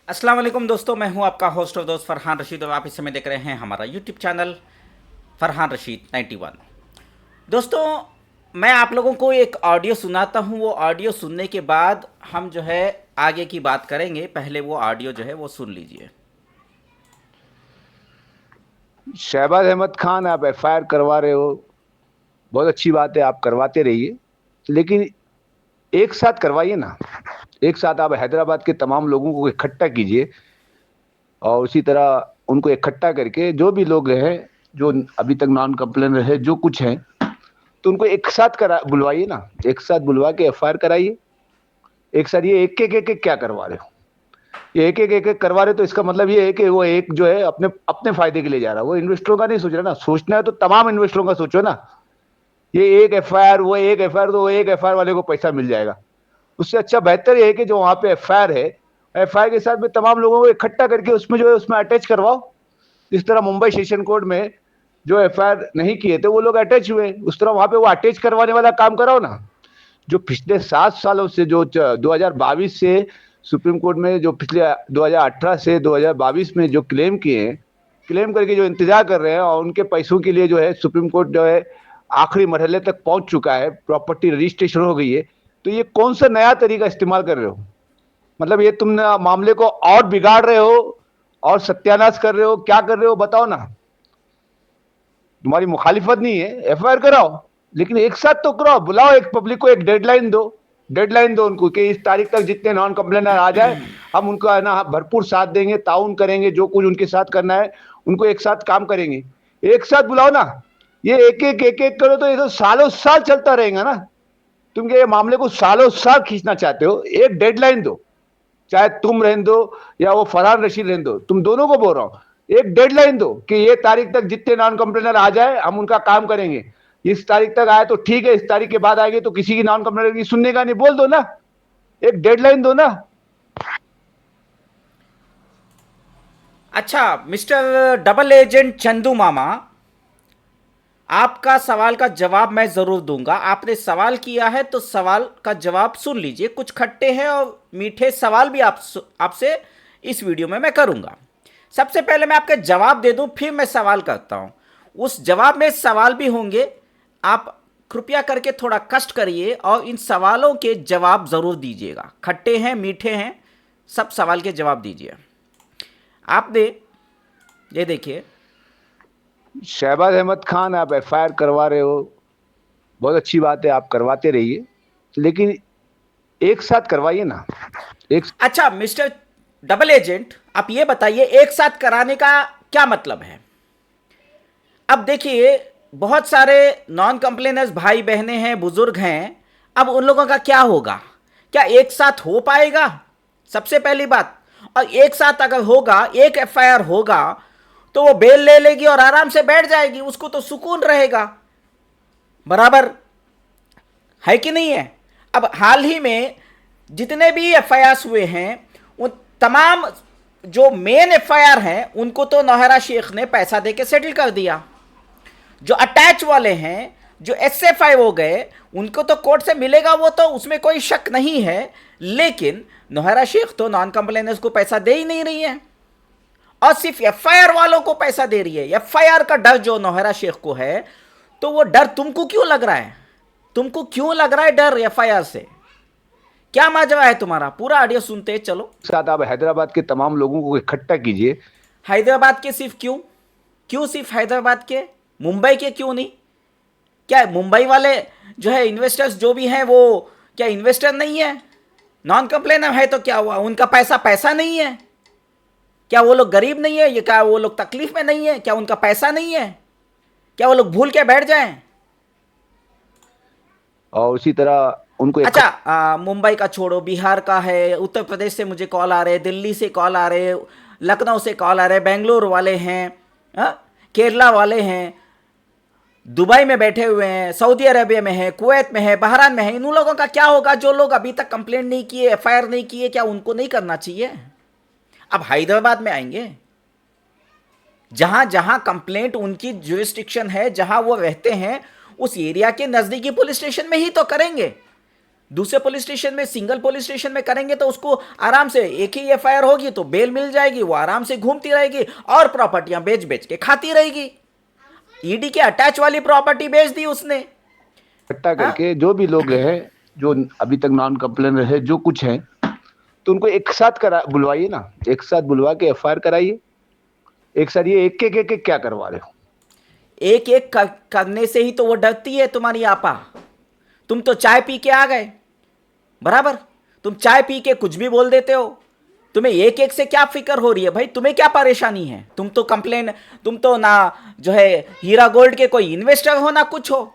अस्सलाम वालेकुम दोस्तों, मैं हूं आपका होस्ट और दोस्त फरहान रशीद और आप इस समय देख रहे हैं हमारा यूट्यूब चैनल फरहान रशीद 91। दोस्तों, मैं आप लोगों को एक ऑडियो सुनाता हूं। वो ऑडियो सुनने के बाद हम जो है आगे की बात करेंगे। पहले वो ऑडियो जो है वो सुन लीजिए। शहबाज अहमद खान, आप एफआईआर करवा रहे हो, बहुत अच्छी बात है, आप करवाते रहिए। लेकिन एक साथ करवाइए ना। एक साथ आप हैदराबाद के तमाम लोगों को इकट्ठा कीजिए और उसी तरह उनको इकट्ठा करके जो भी लोग हैं, जो अभी तक नॉन कंप्लेनर है, जो कुछ हैं, तो उनको एक साथ करा बुलवाइए ना। एक साथ बुलवा के एफआईआर कराइए। एक साथ ये एक एक क्या करवा रहे हो? ये एक एक करवा रहे, तो इसका मतलब ये है कि वो एक जो है अपने अपने फायदे के लिए जा रहा है। वो इन्वेस्टरों का नहीं सोच रहा ना। सोचना है तो तमाम इन्वेस्टरों का सोचो ना। ये एक एफआईआर, वो एक एफआईआर, तो वो एक एफआईआर वाले को पैसा मिल जाएगा। उससे अच्छा बेहतर ये है कि जो वहां पे एफआईआर है, एफआईआर के साथ में तमाम लोगों को इकट्ठा करके उसमें जो है उसमें अटैच करवाओ। इस तरह मुंबई सेशन कोर्ट में जो एफआईआर नहीं किए थे वो लोग अटैच हुए, उस तरह वहां पे वो अटैच करवाने वाला काम कराओ ना। जो पिछले 7 सालों से, जो 2022 से सुप्रीम कोर्ट में, जो पिछले 2018 से 2022 में जो क्लेम किए हैं, क्लेम करके जो इंतजार कर रहे हैं, और उनके पैसों के लिए जो है सुप्रीम कोर्ट जो है आखिरी मरहले तक पहुंच चुका है, प्रॉपर्टी रजिस्ट्रेशन हो गई है। तो ये कौन सा नया तरीका इस्तेमाल कर रहे हो? मतलब ये तुम मामले को और बिगाड़ रहे हो और सत्यानाश कर रहे हो, क्या कर रहे हो बताओ ना। तुम्हारी मुखालिफत नहीं है, एफआईआर कराओ, लेकिन एक साथ तो कराओ। बुलाओ, एक पब्लिक को एक डेडलाइन दो। डेडलाइन दो उनको कि इस तारीख तक जितने नॉन कंप्लेनर आ जाए, हम उनका है ना भरपूर साथ देंगे, ताउन करेंगे, जो कुछ उनके साथ करना है उनको एक साथ काम करेंगे। एक साथ बुलाओ ना। ये एक एक करो तो ये तो सालों साल चलता रहेगा ना। तुम ये मामले को सालों साल खींचना चाहते हो, एक डेडलाइन दो। चाहे तुम रहने दो या वो फरहान रशीद रहने दो, तुम दोनों को बोल रहा हूं, एक डेडलाइन दो कि ये तारीख तक जितने नॉन कंप्लेनर आ जाए हम उनका काम करेंगे। इस तारीख तक आए तो ठीक है, इस तारीख के बाद आएंगे तो किसी की नॉन कंप्लेनर की सुनने का नहीं, बोल दो ना। एक डेडलाइन दो ना। अच्छा मिस्टर डबल एजेंट चंदू मामा, आपका सवाल का जवाब मैं ज़रूर दूंगा। आपने सवाल किया है तो सवाल का जवाब सुन लीजिए। कुछ खट्टे हैं और मीठे सवाल भी आपसे इस वीडियो में मैं करूंगा। सबसे पहले मैं आपका जवाब दे दूं, फिर मैं सवाल करता हूं। उस जवाब में सवाल भी होंगे। आप कृपया करके थोड़ा कष्ट करिए और इन सवालों के जवाब ज़रूर दीजिएगा। खट्टे हैं, मीठे हैं, सब सवाल के जवाब दीजिए। आपने ये देखिए। शहबाज अहमद खान, आप एफआईआर करवा रहे हो, बहुत अच्छी बात है, आप करवाते रहिए। लेकिन एक साथ करवाइए ना। एक अच्छा मिस्टर डबल एजेंट, आप ये बताइए एक साथ कराने का क्या मतलब है? अब देखिए, बहुत सारे नॉन कंप्लेनर्स भाई बहनें हैं, बुजुर्ग हैं। अब उन लोगों का क्या होगा? क्या एक साथ हो पाएगा? सबसे पहली बात। और एक साथ अगर होगा, एक एफआईआर होगा, तो वो बेल ले लेगी और आराम से बैठ जाएगी। उसको तो सुकून रहेगा। बराबर है कि नहीं है? अब हाल ही में जितने भी एफआईआर हुए हैं, उन तमाम जो मेन एफआईआर हैं उनको तो नौहरा शेख ने पैसा देके सेटल कर दिया। जो अटैच वाले हैं, जो एसएफआई हो गए, उनको तो कोर्ट से मिलेगा, वो तो उसमें कोई शक नहीं है। लेकिन नौहरा शेख तो नॉन कंप्लेनेंस को पैसा दे ही नहीं रही है और सिर्फ एफआईआर वालों को पैसा दे रही है। एफआईआर का डर जो नौहरा शेख को है, तो वो डर तुमको क्यों लग रहा है? तुमको क्यों लग रहा है डर एफआईआर से? क्या माजरा है तुम्हारा? पूरा ऑडियो सुनते चलो। साथ आप हैदराबाद के तमाम लोगों को इकट्ठा कीजिए। हैदराबाद के सिर्फ क्यों? क्यों सिर्फ हैदराबाद के? मुंबई के क्यों नहीं? क्या मुंबई वाले जो है इन्वेस्टर्स जो भी हैं वो क्या इन्वेस्टर नहीं है? नॉन कंप्लेनर है तो क्या हुआ? उनका पैसा पैसा नहीं है? क्या वो लोग गरीब नहीं है? ये क्या वो लोग तकलीफ में नहीं है? क्या उनका पैसा नहीं है? क्या वो लोग भूल के बैठ जाएं? और उसी तरह उनको अच्छा, इकट्ठा। मुंबई का छोड़ो, बिहार का है, उत्तर प्रदेश से मुझे कॉल आ रहे, दिल्ली से कॉल आ रहे, लखनऊ से कॉल आ रहे, बेंगलोर वाले हैं, केरला वाले हैं, दुबई में बैठे हुए हैं, सऊदी अरेबिया में है, कुवैत में है, बहरान में है। इन लोगों का क्या होगा? जो लोग अभी तक कंप्लेंट नहीं किए, एफआईआर नहीं किए, क्या उनको नहीं करना चाहिए? अब हैदराबाद में आएंगे, जहां जहां कंप्लेंट उनकी जुरिस्डिक्शन है, जहां वो रहते हैं, उस एरिया के नजदीकी पुलिस स्टेशन में ही तो करेंगे। दूसरे पुलिस स्टेशन में, सिंगल पुलिस स्टेशन में करेंगे तो उसको आराम से एक ही एफआईआर होगी तो बेल मिल जाएगी, वो आराम से घूमती रहेगी और प्रॉपर्टियां बेच बेच के खाती रहेगी। ईडी के अटैच वाली प्रॉपर्टी बेच दी उसने। इकट्ठा करके जो भी लोग हैं, जो अभी तक नॉन कंप्लेनर है, जो कुछ है, तो उनको एक साथ करा बुलवाइए ना, एक साथ बुलवा के एफआईआर कराइए एक साथ। ये एक क्या करवा रहे हो? एक एक करने से ही तो वो डरती है तुम्हारी आपा। तुम तो चाय पी के आ गए, बराबर, तुम चाय पी के कुछ भी बोल देते हो। तुम्हें एक एक से क्या फिक्र हो रही है भाई? तुम्हें क्या परेशानी है? तुम तो ना जो है हीरा गोल्ड के कोई इन्वेस्टर हो ना कुछ हो।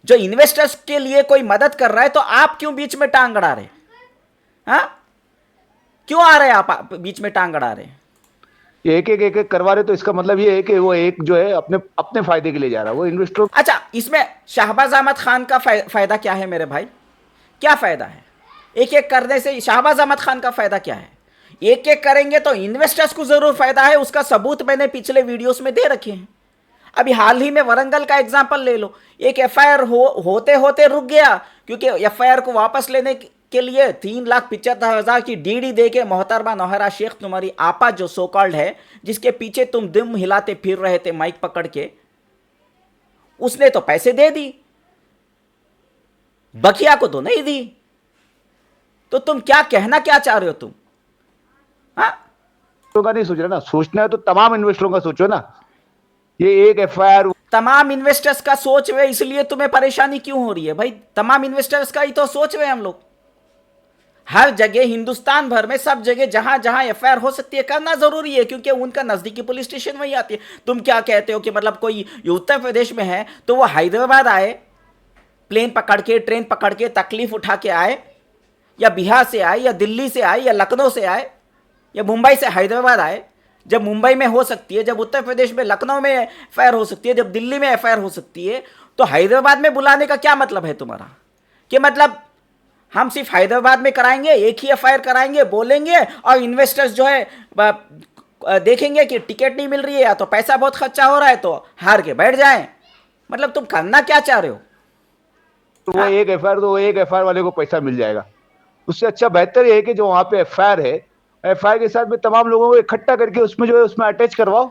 जो इन्वेस्टर्स के लिए कोई मदद कर रहा है तो आप क्यों बीच में टांग अड़ा रहे? हाँ, क्यों आ रहे आप बीच में टांग अड़ा रहे? एक करवा रहे तो इसका मतलब ये है कि वो एक जो है अपने अपने फायदे के लिए जा रहा है, वो इन्वेस्टर। अच्छा, इसमें शहबाज अहमद खान का फायदा क्या है मेरे भाई? क्या फायदा है एक एक करने से? शहबाज अहमद खान का फायदा क्या है? एक एक करेंगे तो इन्वेस्टर्स को जरूर फायदा है, उसका सबूत मैंने पिछले वीडियोस में दे रखे हैं। अभी हाल ही में वरंगल का एग्जांपल ले लो, एक एफआईआर होते होते रुक गया क्योंकि एफआईआर को वापस लेने के लिए 3,75,000 की डीडी दे के मोहतरमा नौहरा शेख, तुम्हारी आपा जो सो कॉल्ड है, जिसके पीछे तुम दुम हिलाते फिर रहे थे माइक पकड़ के, उसने तो पैसे दे दी, बकिया को तो नहीं दी। तो तुम क्या कहना क्या चाह रहे हो तुम? हाँ, का नहीं सोच रहे ना, सोचना है तो तमाम इन्वेस्टरों का सोचो ना। ये एक एफआईआर तमाम इन्वेस्टर्स का सोच रहे, इसलिए तुम्हें परेशानी क्यों हो रही है भाई? तमाम इन्वेस्टर्स का ही तो सोच रहे हम लोग। हर जगह हिंदुस्तान भर में सब जगह जहां जहां एफआईआर हो सकती है करना जरूरी है क्योंकि उनका नजदीकी पुलिस स्टेशन वही आती है। तुम क्या कहते हो कि मतलब कोई उत्तर प्रदेश में है तो वो हैदराबाद आए, प्लेन पकड़ के, ट्रेन पकड़ के, तकलीफ उठा के आए, या बिहार से आए, या दिल्ली से आए, या लखनऊ से आए, या मुंबई से हैदराबाद आए। जब मुंबई में हो सकती है, जब उत्तर प्रदेश में लखनऊ में एफआईआर हो सकती है, जब दिल्ली में एफआईआर हो सकती है, तो हैदराबाद में बुलाने का क्या मतलब है तुम्हारा? कि मतलब हम सिर्फ हैदराबाद में कराएंगे, एक ही एफआईआर कराएंगे, बोलेंगे, और इन्वेस्टर्स जो है देखेंगे कि टिकट नहीं मिल रही है या तो पैसा बहुत खर्चा हो रहा है तो हार के बैठ जाएं। मतलब तुम करना क्या चाह रहे हो? तो वो एक एफआईआर, तो वो एक एफआईआर वाले को पैसा मिल जाएगा। उससे अच्छा बेहतर ये है कि जो वहां पे एफआईआर है, एफआईआर के साथ में तमाम लोगों को इकट्ठा करके उसमें जो है उसमें अटैच करवाओ।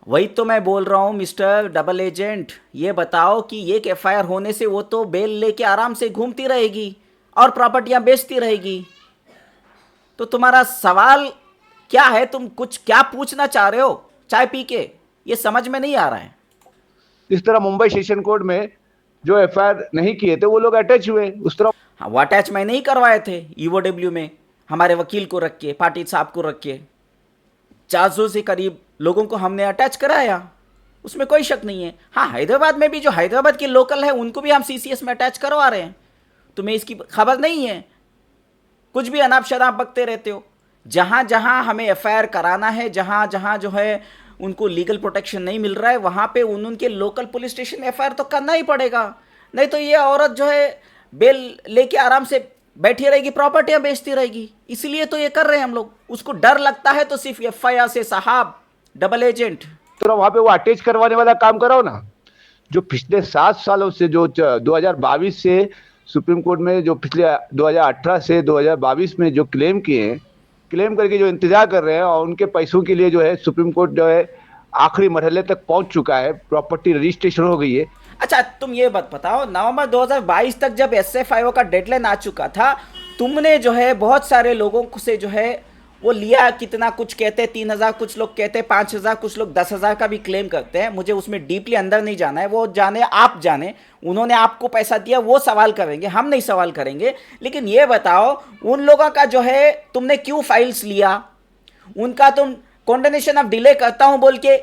वही तो मैं बोल रहा हूं मिस्टर डबल एजेंट, ये बताओ कि एक एफआईआर होने से वो तो बेल लेके आराम से घूमती रहेगी और प्रॉपर्टियां बेचती रहेगी। तो तुम्हारा सवाल क्या है? तुम कुछ क्या पूछना चाह रहे हो चाय पी के? ये समझ में नहीं आ रहा है। इस तरह मुंबई सेशन कोर्ट में जो एफआईआर नहीं किए थे वो लोग अटैच हुए उस तरह। हाँ, वो अटैच मैंने ही करवाए थे ईओडब्ल्यू में, हमारे वकील को रख के, पाटिल साहब को रख के, 400 से करीब लोगों को हमने अटैच कराया, उसमें कोई शक नहीं है। हाँ, हैदराबाद में भी जो हैदराबाद के लोकल है उनको भी हम सीसीएस में अटैच करवा रहे हैं। तुम्हें इसकी खबर नहीं है? कुछ भी अनाप शनाप बकते रहते हो। जहां जहां हमें एफआईआर कराना है, जहां जहां जो है उनको लीगल प्रोटेक्शन नहीं मिल रहा है, वहां पे उनके लोकल पुलिस स्टेशन में एफआईआर तो करना ही पड़ेगा। नहीं तो ये औरत जो है बेल लेके आराम से बैठी रहेगी, प्रॉपर्टियां बेचती रहेगी। इसलिए तो ये कर रहे हैं हम लोग। उसको डर लगता है तो सिर्फ एफआईआर से। साहब डबल एजेंट, तो वहां पे वो अटैच करवाने वाला काम कराओ ना। जो पिछले 7 सालों से, जो 2022 से सुप्रीम कोर्ट में, जो पिछले 2018 से 2022 में जो क्लेम किए हैं, क्लेम करके जो इंतजार कर रहे हैं, और उनके पैसों के लिए जो है सुप्रीम कोर्ट जो है आखिरी मरहले तक पहुंच चुका है, प्रॉपर्टी रजिस्ट्रेशन हो गई है। अच्छा तुम ये बात बताओ, नवंबर 2022 तक जब एसएफआईओ का डेडलाइन आ चुका था, तुमने जो है बहुत सारे लोगों से जो है वो लिया, कितना, कुछ कहते 3,000, कुछ लोग कहते 5,000, कुछ लोग 10,000 का भी क्लेम करते हैं। मुझे उसमें डीपली अंदर नहीं जाना है, वो जाने आप जाने, उन्होंने आपको पैसा दिया वो सवाल करेंगे, हम नहीं सवाल करेंगे। लेकिन ये बताओ उन लोगों का जो है तुमने क्यों फाइल्स लिया? उनका तुम कॉन्डेनेशन ऑफ डिले करता हूं बोल के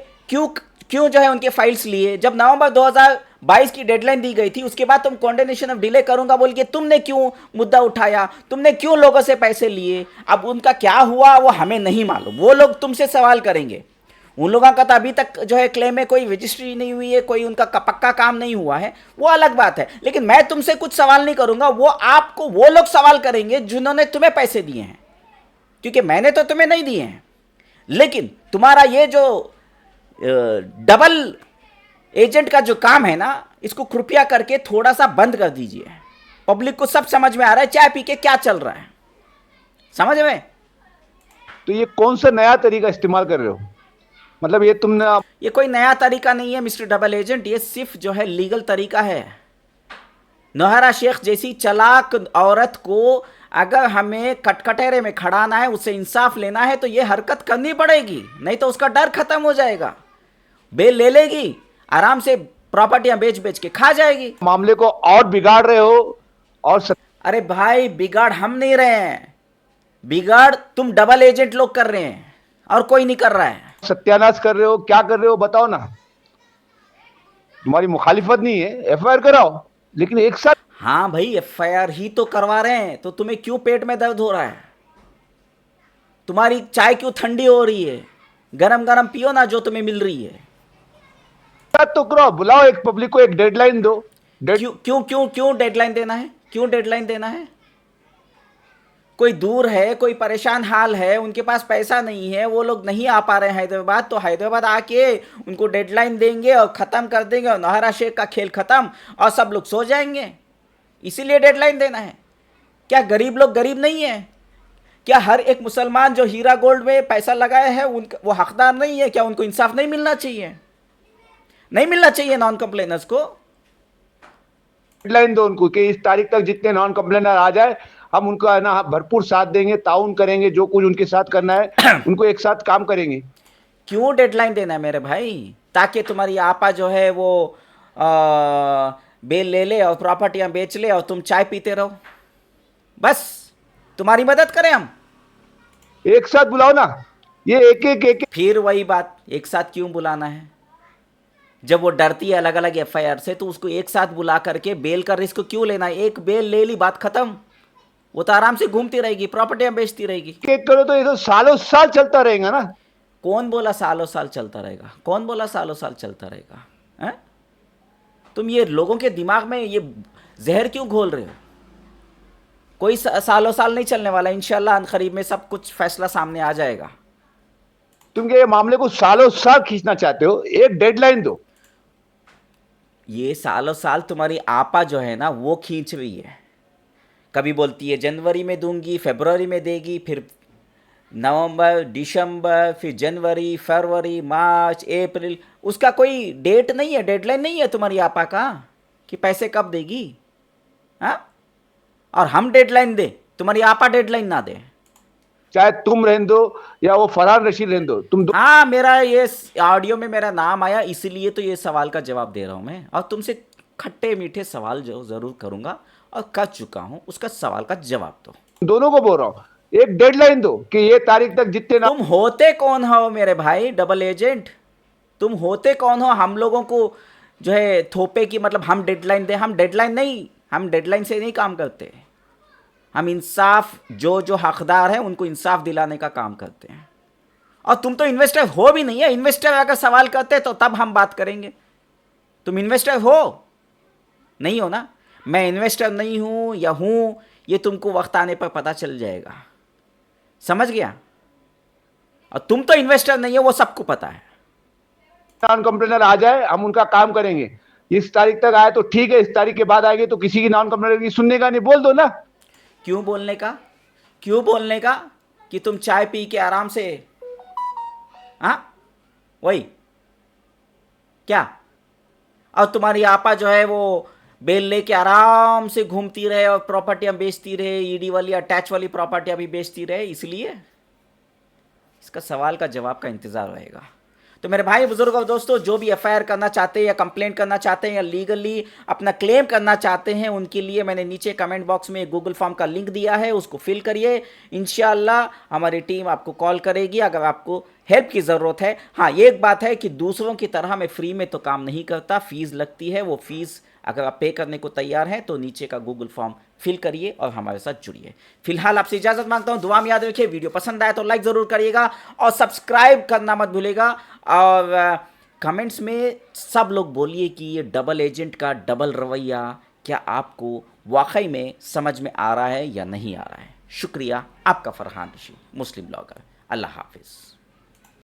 क्यों जो है उनके फाइल्स लिए? जब नवंबर 2022 की डेडलाइन दी गई थी उसके बाद तुम कॉन्डेनेशन ऑफ डिले करूंगा बोल के तुमने क्यों मुद्दा उठाया? तुमने क्यों लोगों से पैसे लिए? अब उनका क्या हुआ वो हमें नहीं मालूम, वो लोग तुमसे सवाल करेंगे। उन लोगों का तो अभी तक जो है क्लेम में कोई रजिस्ट्री नहीं हुई है, कोई उनका पक्का काम नहीं हुआ है, वो अलग बात है। लेकिन मैं तुमसे कुछ सवाल नहीं करूंगा, वो आपको वो लोग सवाल करेंगे जिन्होंने तुम्हें पैसे दिए हैं, क्योंकि मैंने तो तुम्हें नहीं दिए हैं। लेकिन तुम्हारा ये जो डबल एजेंट का जो काम है ना, इसको कृपया करके थोड़ा सा बंद कर दीजिए। पब्लिक को सब समझ में आ रहा है चाय पी के क्या चल रहा है, समझ में। तो ये कौन सा नया तरीका इस्तेमाल कर रहे हो? मतलब ये तुमने ये कोई नया तरीका नहीं है मिस्टर डबल एजेंट, ये सिर्फ जो है लीगल तरीका है। नौहरा शेख जैसी चालाक औरत को अगर हमें कटकटेरे में खड़ाना है, उससे इंसाफ लेना है, तो ये हरकत करनी पड़ेगी, नहीं तो उसका डर खत्म हो जाएगा। बेल ले लेगी, आराम से प्रॉपर्टियां बेच बेच के खा जाएगी। मामले को और बिगाड़ रहे हो और अरे भाई बिगाड़ हम नहीं रहे हैं, बिगाड़ तुम डबल एजेंट लोग कर रहे हैं और कोई नहीं कर रहा है। सत्यानाश कर रहे हो, क्या कर रहे हो बताओ ना। तुम्हारी मुखालिफत नहीं है, एफआईआर कराओ, लेकिन एक साथ। हाँ भाई एफआईआर ही तो करवा रहे हैं, तो तुम्हें क्यों पेट में दर्द हो रहा है? तुम्हारी चाय क्यों ठंडी हो रही है? गरम गरम पियो ना जो तुम्हें मिल रही है। तो कराओ, बुलाओ एक पब्लिक को, एक डेडलाइन दो। क्यों क्यों क्यों क्यों डेडलाइन देना है? क्यों डेडलाइन देना है? कोई दूर है, कोई परेशान हाल है, उनके पास पैसा नहीं है, वो लोग नहीं आ पा रहे हैं हैदराबाद, तो हैदराबाद आके उनको डेडलाइन देंगे और ख़त्म कर देंगे और नौहरा शेख का खेल ख़त्म और सब लोग सो जाएंगे। इसीलिए डेडलाइन देना है। क्या गरीब लोग गरीब नहीं है? क्या हर एक मुसलमान जो हीरा गोल्ड में पैसा लगाया है उनका वो हकदार नहीं है? क्या उनको इंसाफ नहीं मिलना चाहिए? नहीं मिलना चाहिए नॉन कंप्लेनर्स को? डेडलाइन दो उनको कि इस तारीख तक जितने नॉन कंप्लेनर आ जाए, हम उनका है ना भरपूर साथ देंगे, ताउन करेंगे, जो कुछ उनके साथ करना है उनको एक साथ काम करेंगे। क्यों डेडलाइन देना है मेरे भाई? ताकि तुम्हारी आपा जो है वो बेल ले ले और प्रॉपर्टियां बेच ले और तुम चाय पीते रहो, बस तुम्हारी मदद करें हम। एक साथ बुलाओ ना, ये एक फिर वही बात, एक साथ क्यों बुलाना है? जब वो डरती है अलग अलग एफआईआर से, तो उसको एक साथ बुला करके बेल का रिस्क क्यों लेना है? एक बेल ले ली, बात खत्म। वो तो आराम से घूमती रहेगी, प्रॉपर्टियां बेचती रहेगी। एक करो तो ये तो सालों साल चलता रहेगा ना। कौन बोला सालों साल चलता रहेगा? कौन बोला सालों साल चलता रहेगा? हैं? तुम ये लोगों के दिमाग में ये जहर क्यों घोल रहे हो? कोई सालों साल नहीं चलने वाला, इंशाल्लाह अनकरीब में सब कुछ फैसला सामने आ जाएगा। तुम ये मामले को सालों साल खींचना चाहते हो, एक डेडलाइन दो। ये सालों साल तुम्हारी आपा जो है ना वो खींच रही है। कभी बोलती है जनवरी में दूंगी, फरवरी में देगी, फिर नवंबर, दिसंबर, फिर जनवरी, फरवरी, मार्च, अप्रैल। उसका कोई डेट नहीं है, डेडलाइन नहीं है तुम्हारी आपा का कि पैसे कब देगी। हाँ, और हम डेडलाइन दे, तुम्हारी आपा डेडलाइन ना दे। चाहे तुम रहने दो या वो फरहान रशीद रहने दो, तुम दो। हाँ, मेरा ये ऑडियो में मेरा नाम आया, इसलिए तो ये सवाल का जवाब दे रहा हूँ मैं, और तुमसे खट्टे मीठे सवाल जो ज़रूर करूँगा और कर चुका हूँ, उसका सवाल का जवाब दो। दोनों को बोल रहा हूँ, एक डेडलाइन दो कि ये तारीख तक जितने तुम होते कौन हो मेरे भाई डबल एजेंट? तुम होते कौन हो हम लोगों को जो है थोपे की, मतलब हम डेडलाइन दे? हम डेडलाइन नहीं, हम डेडलाइन से नहीं काम करते। हम इंसाफ, जो जो हकदार हैं उनको इंसाफ दिलाने का काम करते हैं। और तुम तो इन्वेस्टर हो भी नहीं है। इन्वेस्टर अगर सवाल करते तो तब हम बात करेंगे। तुम इन्वेस्टर हो नहीं हो ना? मैं इन्वेस्टर नहीं हूं या हूं, ये तुमको वक्त आने पर पता चल जाएगा, समझ गया? और तुम तो इन्वेस्टर नहीं हो, वो सबको पता है। नॉन कंप्लेनर आ जाए, हम उनका काम करेंगे। इस तारीख तक आए तो ठीक है, इस तारीख के बाद आएंगे तो किसी की नॉन कंप्लेनर की सुनने का नहीं, बोल दो ना। क्यों बोलने का? क्यों बोलने का? कि तुम चाय पी के आराम से, हाँ वही क्या? और तुम्हारी आपा जो है वो बेल लेके आराम से घूमती रहे और प्रॉपर्टियां बेचती रहे, ईडी वाली अटैच वाली प्रॉपर्टियां भी बेचती रहे, इसलिए इसका सवाल का जवाब का इंतजार रहेगा। तो मेरे भाई बुजुर्ग और दोस्तों, जो भी एफआईआर करना चाहते हैं या कंप्लेंट करना चाहते हैं या लीगली अपना क्लेम करना चाहते हैं, उनके लिए मैंने नीचे कमेंट बॉक्स में गूगल फॉर्म का लिंक दिया है, उसको फिल करिए। इंशाल्लाह हमारी टीम आपको कॉल करेगी अगर आपको हेल्प की ज़रूरत है। हाँ, ये एक बात है कि दूसरों की तरह मैं फ्री में तो काम नहीं करता, फीस लगती है। वो फीस अगर आप पे करने को तैयार हैं तो नीचे का गूगल फॉर्म फिल करिए और हमारे साथ जुड़िए। फिलहाल आपसे इजाज़त मांगता हूँ, दुआ में याद रखिए। वीडियो पसंद आए तो लाइक ज़रूर करिएगा और सब्सक्राइब करना मत भूलिएगा। और कमेंट्स में सब लोग बोलिए कि ये डबल एजेंट का डबल रवैया क्या आपको वाकई में समझ में आ रहा है या नहीं आ रहा है। शुक्रिया, आपका फरहान रशीद, मुस्लिम ब्लॉगर। अल्लाह हाफिज़।